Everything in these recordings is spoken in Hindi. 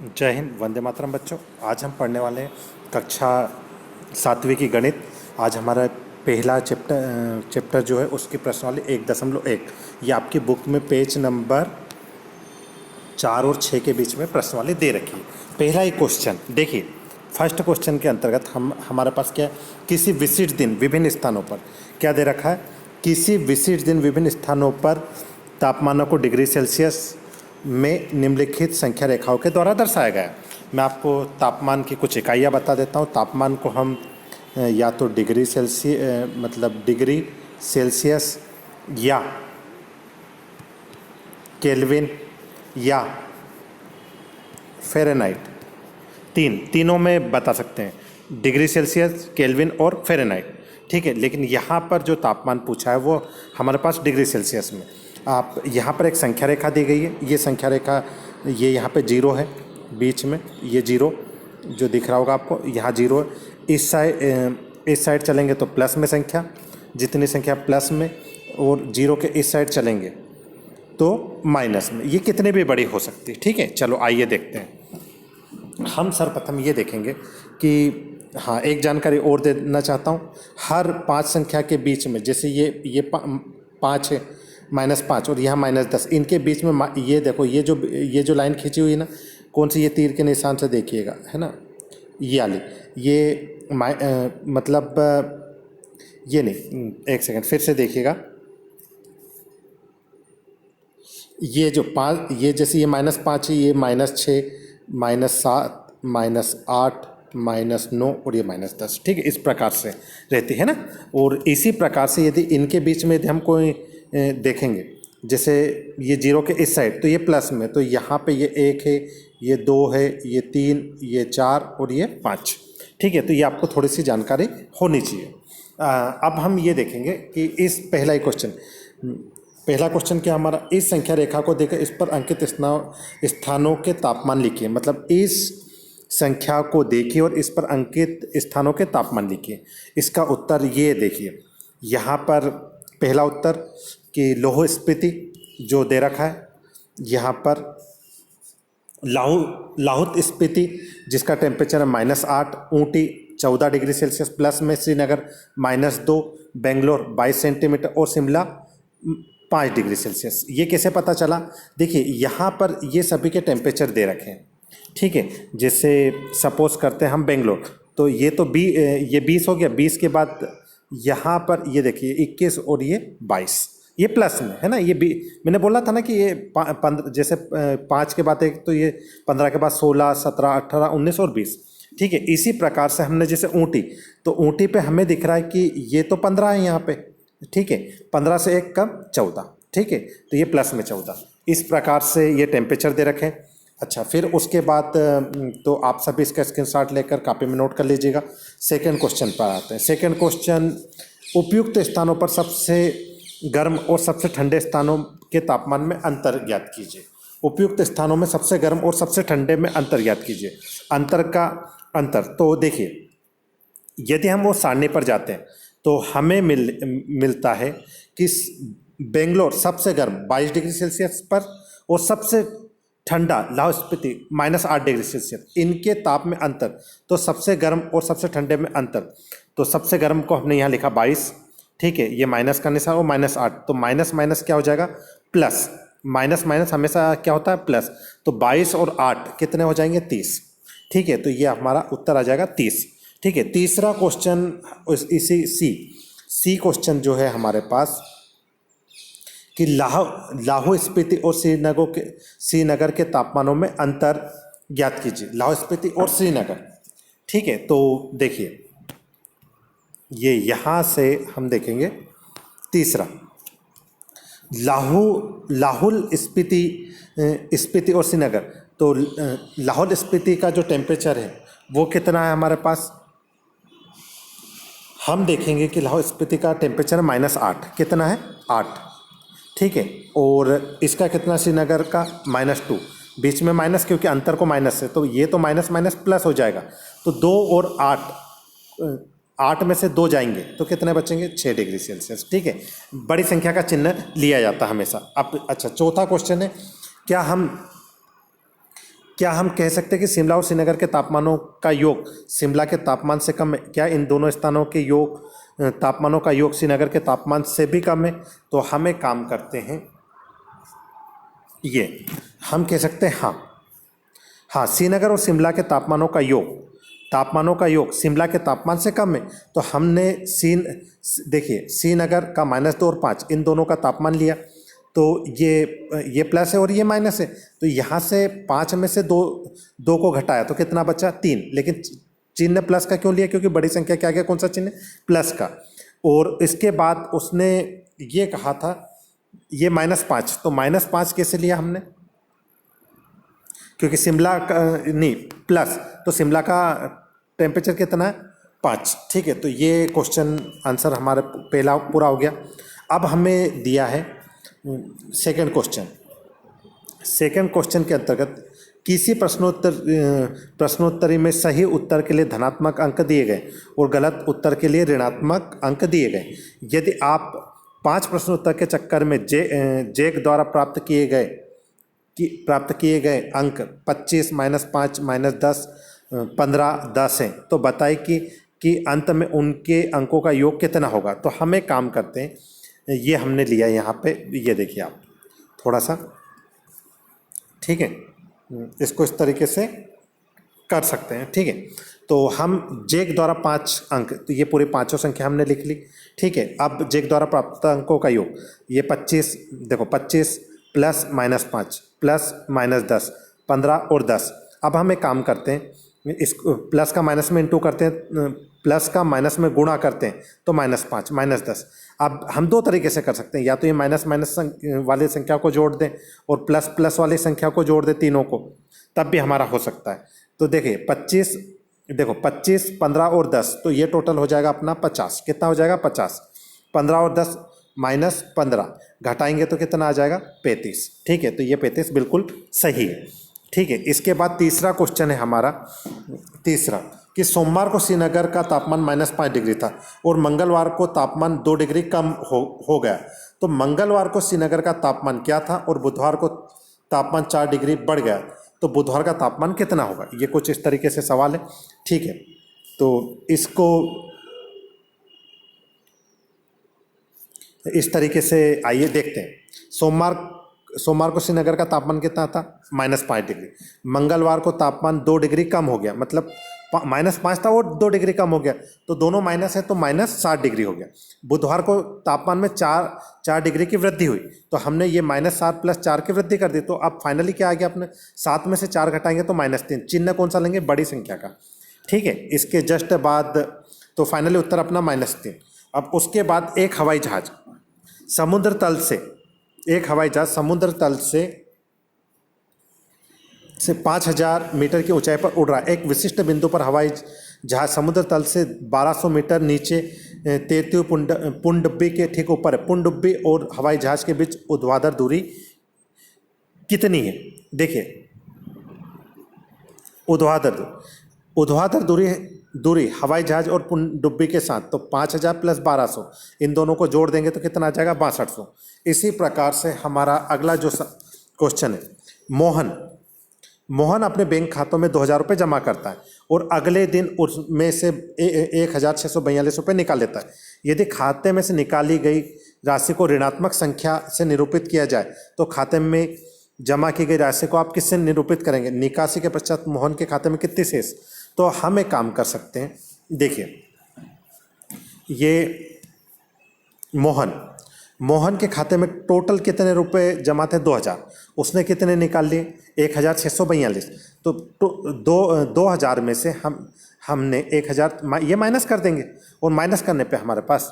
जय हिंद, वंदे मातरम बच्चों। आज हम पढ़ने वाले हैं कक्षा 7वीं की गणित। आज हमारा पहला चैप्टर जो है उसकी प्रश्नावली 1.1 ये आपकी बुक में पेज नंबर 4 और 6 के बीच में प्रश्नावली दे रखी है। पहला ही क्वेश्चन देखिए, फर्स्ट क्वेश्चन के अंतर्गत हमारे पास क्या है, किसी विशिष्ट दिन विभिन्न स्थानों पर क्या दे रखा है, किसी विशिष्ट दिन विभिन्न स्थानों पर तापमानों को डिग्री सेल्सियस में निम्नलिखित संख्या रेखाओं के द्वारा दर्शाया गया है। मैं आपको तापमान की कुछ इकाइयाँ बता देता हूँ। तापमान को हम या तो डिग्री सेल्सियस या केल्विन या फ़ारेनहाइट, तीनों में बता सकते हैं, डिग्री सेल्सियस, केल्विन और फ़ारेनहाइट। ठीक है, लेकिन यहाँ पर जो तापमान पूछा है वो हमारे पास डिग्री सेल्सियस में। आप यहाँ पर एक संख्या रेखा दी गई है, ये संख्या रेखा, ये यहाँ पे 0 है बीच में, ये 0 जो दिख रहा होगा आपको, यहाँ 0 है। इस साइड चलेंगे तो प्लस में संख्या, जितनी संख्या प्लस में, और 0 के इस साइड चलेंगे तो माइनस में। ये कितने भी बड़ी हो सकती है। ठीक है, चलो आइए देखते हैं। हम सर्वप्रथम ये देखेंगे कि हाँ, एक जानकारी और देना चाहता हूँ। हर 5 संख्या के बीच में, जैसे ये 5 है, -5 और यहाँ -10, इनके बीच में ये देखो, ये जो लाइन खींची हुई है ना, कौन सी, ये तीर के निशान से देखिएगा, है ना, ये वाली, ये मतलब ये नहीं, एक सेकंड फिर से देखिएगा। ये जो 5, ये जैसे ये -5 है, ये -6, -7, -8, -9 और ये -10। ठीक है, इस प्रकार से रहती है ना। और इसी प्रकार से यदि इनके बीच में यदि हम कोई देखेंगे, जैसे ये 0 के इस साइड तो ये प्लस में, तो यहाँ पे ये 1 है, ये 2 है, ये 3, ये 4 और ये 5। ठीक है, तो ये आपको थोड़ी सी जानकारी होनी चाहिए। अब हम ये देखेंगे कि इस पहला क्वेश्चन क्या हमारा, इस संख्या रेखा को देखकर इस पर अंकित स्थानों के तापमान लिखिए। मतलब इस संख्या को देखिए और इस पर अंकित स्थानों के तापमान लिखिए। इसका उत्तर ये देखिए, यहाँ पर पहला उत्तर कि लौह स्फीति जो दे रखा है, यहाँ पर लाहौल स्फीति जिसका टेम्परेचर है -8, ऊटी 14 डिग्री सेल्सियस, प्लस में श्रीनगर -2, बेंगलोर 22 सेंटीमीटर और शिमला 5 डिग्री सेल्सियस। ये कैसे पता चला? देखिए, यहाँ पर ये सभी के टेम्परेचर दे रखे हैं। ठीक है, जैसे सपोज करते हैं हम बेंगलोर, तो ये तो ये 20 हो गया, 20 के बाद यहाँ पर ये देखिए 21 और ये 22, ये प्लस में है ना। ये मैंने बोला था ना कि ये 15, जैसे 5 के बाद एक, तो ये 15 के बाद 16, 17, 18, 19 और 20। ठीक है, इसी प्रकार से हमने जैसे ऊँटी, तो ऊँटी पे हमें दिख रहा है कि ये तो 15 है यहाँ पे। ठीक है, 15 से 1 कम 14। ठीक है, तो ये प्लस में 14। इस प्रकार से ये टेम्परेचर दे रखे। अच्छा, फिर उसके बाद तो आप सभी इसका स्क्रीनशॉट लेकर कॉपी में नोट कर लीजिएगा। सेकंड क्वेश्चन पर आते हैं। सेकंड क्वेश्चन, उपयुक्त स्थानों पर सबसे गर्म और सबसे ठंडे स्थानों के तापमान में अंतर ज्ञात कीजिए। उपयुक्त स्थानों में सबसे गर्म और सबसे ठंडे में अंतर ज्ञात कीजिए। अंतर तो देखिए, यदि हम वो सारणी पर जाते हैं तो हमें मिलता है कि बेंगलोर सबसे गर्म 22 डिग्री सेल्सियस पर और सबसे ठंडा लाहौल स्पीति -8 डिग्री सेल्सियस। इनके ताप में अंतर, तो सबसे गर्म और सबसे ठंडे में अंतर, तो सबसे गर्म को हमने यहाँ लिखा 22। ठीक है, ये माइनस का निशान और -8, तो माइनस माइनस क्या हो जाएगा, प्लस। माइनस माइनस हमेशा क्या होता है, प्लस। तो 22 और 8 कितने हो जाएंगे, 30। ठीक है, तो ये हमारा उत्तर आ जाएगा 30। ठीक है, तीसरा क्वेश्चन, इसी सी क्वेश्चन जो है हमारे पास कि लाहौल स्पीति और श्रीनगर के तापमानों में अंतर ज्ञात कीजिए। लाहौल स्पीति और श्रीनगर। ठीक है, तो देखिए, ये यहाँ से हम देखेंगे तीसरा, लाहौल स्पीति और श्रीनगर। तो लाहौल स्पीति का जो टेम्परेचर है वो कितना है हमारे पास, हम देखेंगे कि लाहौल स्पीति का टेम्परेचर -8, कितना है, 8। ठीक है, और इसका कितना, श्रीनगर का -2, बीच में माइनस क्योंकि अंतर को माइनस से, तो ये तो माइनस माइनस प्लस हो जाएगा। तो 2 और 8 में से 2 जाएंगे तो कितने बचेंगे, 6 डिग्री सेल्सियस। ठीक है, बड़ी संख्या का चिन्ह लिया जाता है हमेशा। अब अच्छा, चौथा क्वेश्चन है, क्या हम क्या हम कह सकते हैं कि शिमला और श्रीनगर के तापमानों का योग शिमला के तापमान से कम है? क्या इन दोनों स्थानों के तापमानों का योग श्रीनगर के तापमान से भी कम है? तो हम एक काम करते हैं, ये हम कह सकते हैं हाँ, हाँ श्रीनगर और शिमला के तापमानों का योग शिमला के तापमान से कम है। तो हमने देखिए श्रीनगर का -2 और 5 इन दोनों का तापमान लिया, तो ये प्लस है और ये माइनस है, तो यहाँ से 5 में से दो को घटाया तो कितना बचा? 3। लेकिन चिन्ह प्लस का क्यों लिया? क्योंकि बड़ी संख्या के आगे कौन सा चिन्ह? प्लस का। और इसके बाद उसने ये कहा था ये -5, तो -5 कैसे लिया हमने? क्योंकि शिमला का नहीं प्लस, तो शिमला का टेम्परेचर कितना है? 5। ठीक है, तो ये क्वेश्चन आंसर हमारा पहला पूरा हो गया। अब हमें दिया है सेकंड क्वेश्चन के अंतर्गत किसी प्रश्नोत्तरी में सही उत्तर के लिए धनात्मक अंक दिए गए और गलत उत्तर के लिए ऋणात्मक अंक दिए गए। यदि आप 5 प्रश्नोत्तर के चक्कर में जैक द्वारा प्राप्त किए गए अंक 25, -5, -10, 15, 10 हैं, तो बताएं कि अंत में उनके अंकों का योग कितना होगा। तो हम एक काम करते हैं, ये हमने लिया यहाँ पे, ये देखिए आप थोड़ा सा, ठीक है, इसको इस तरीके से कर सकते हैं। ठीक है, तो हम जैक द्वारा 5 अंक, तो ये पूरी पाँचों संख्या हमने लिख ली। ठीक है, अब जैक द्वारा प्राप्त अंकों का योग, ये 25, देखो 25 प्लस -5 प्लस -10, 15 और 10। अब हम एक काम करते हैं, इस प्लस का माइनस में इंटू करते हैं, प्लस का माइनस में गुणा करते हैं, तो -5 -10। अब हम 2 तरीके से कर सकते हैं, या तो ये माइनस वाली संख्या को जोड़ दें और प्लस वाली संख्या को जोड़ दें, तीनों को, तब भी हमारा हो सकता है। तो देखिए 25, देखो 25, 15 और 10, तो ये टोटल हो जाएगा अपना 50। कितना हो जाएगा? 50। 15 और 10 -15 घटाएंगे तो कितना आ जाएगा? 35। ठीक है, तो ये 35 बिल्कुल सही है। ठीक है, इसके बाद तीसरा क्वेश्चन है हमारा, तीसरा कि सोमवार को श्रीनगर का तापमान -5 डिग्री था और मंगलवार को तापमान 2 डिग्री कम हो गया। तो मंगलवार को श्रीनगर का तापमान क्या था और बुधवार को तापमान 4 डिग्री बढ़ गया, तो बुधवार का तापमान कितना होगा? ये कुछ इस तरीके से सवाल है। ठीक है, तो इसको इस तरीके से आइए देखते हैं। सोमवार को श्रीनगर का तापमान कितना था? -5 डिग्री। मंगलवार को तापमान 2 डिग्री कम हो गया, मतलब -5 था और 2 डिग्री कम हो गया, तो दोनों माइनस है, तो -7 डिग्री हो गया। बुधवार को तापमान में 4 डिग्री की वृद्धि हुई, तो हमने ये -7 + 4 की वृद्धि कर दी। तो अब फाइनली क्या आ गया? अपने 7 में से 4 घटाएंगे तो -3। चिन्ह कौन सा लेंगे? बड़ी संख्या का। ठीक है, इसके जस्ट बाद तो फाइनली उत्तर अपना -3। अब उसके बाद एक हवाई जहाज समुद्र तल से 5000 मीटर की ऊंचाई पर उड़ रहा है। एक विशिष्ट बिंदु पर हवाई जहाज समुद्र तल से 1200 मीटर नीचे तैरती हुई पुनडुब्बी के ठीक ऊपर है। पुनडुब्बी और हवाई जहाज के बीच ऊर्ध्वाधर दूरी कितनी है? देखिए ऊर्ध्वाधर दूरी हवाई जहाज और पुनडुब्बी के साथ, तो 5000 + 1200, इन दोनों को जोड़ देंगे तो कितना आ जाएगा? 6200। इसी प्रकार से हमारा अगला जो क्वेश्चन है, मोहन अपने बैंक खातों में 2000 रुपये जमा करता है और अगले दिन उसमें से 1642 रुपये निकाल लेता है। यदि खाते में से निकाली गई राशि को ऋणात्मक संख्या से निरूपित किया जाए, तो खाते में जमा की गई राशि को आप किससे निरूपित करेंगे? निकासी के पश्चात मोहन के खाते में कितनी शेष? तो हम एक काम कर सकते हैं, देखिए ये मोहन के खाते में टोटल कितने रुपए जमा थे? 2000। उसने कितने निकाल लिए? 1642। तो 2000 में से हमने 1000 ये माइनस कर देंगे, और माइनस करने पे हमारे पास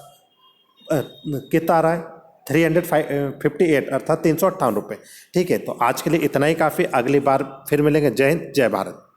कितना आ रहा है? 358, अर्थात 358 रुपये। ठीक है, तो आज के लिए इतना ही काफ़ी। अगली बार फिर मिलेंगे। जय हिंद, जय भारत।